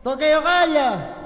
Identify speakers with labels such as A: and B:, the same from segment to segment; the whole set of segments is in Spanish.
A: Toque yo calla.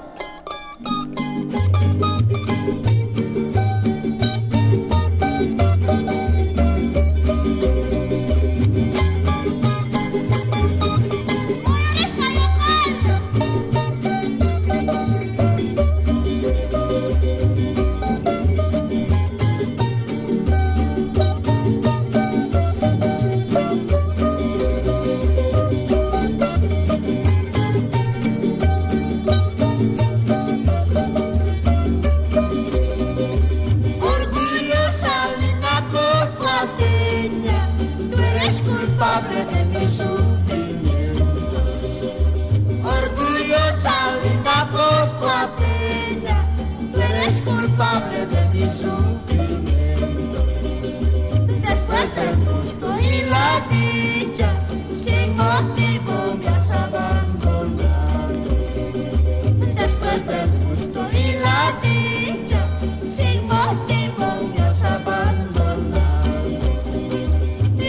B: Culpable de mis sufrimientos, orgullosa, linda, poco peña, tú eres culpable de mis sufrimientos. Después del gusto y la dicha, sin motivo me has abandonado. Después del gusto y la dicha, sin motivo me has abandonado.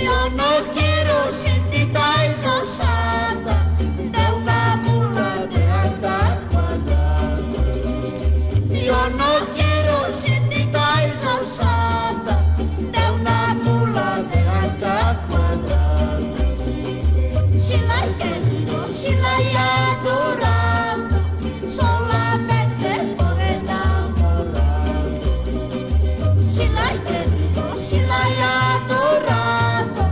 B: Yo no quiero sentita exhaustada de una mula de alta cuadrada. Yo no quiero sentita exhaustada de una mula de alta cuadrada. Si la he querido, si la he adorado, solamente por enamorado. Si la he querido, si la he adorado,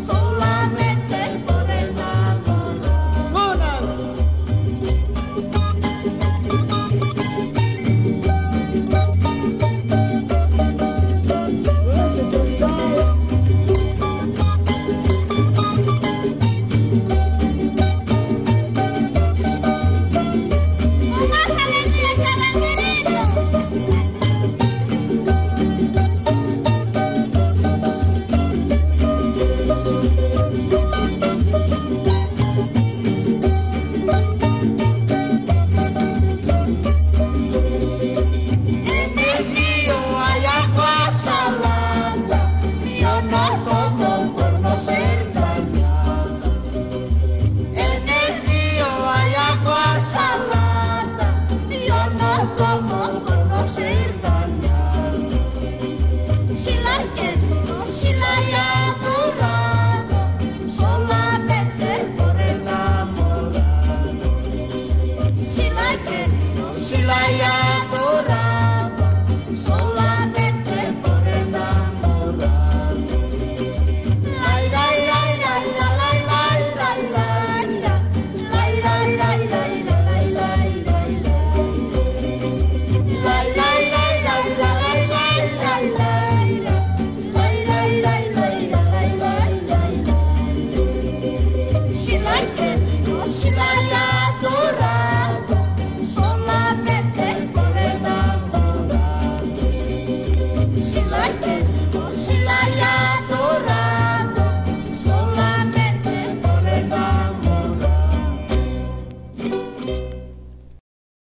B: solamente por enamorado. ¡Con más alegría, charanguerito! En el río hay agua salada, yo no tomo por no ser dañada. En el río hay agua salada, yo no tomo por no ser dañada. Si la he querido, si la he adorado, solamente por enamorado. Si la he querido, si la he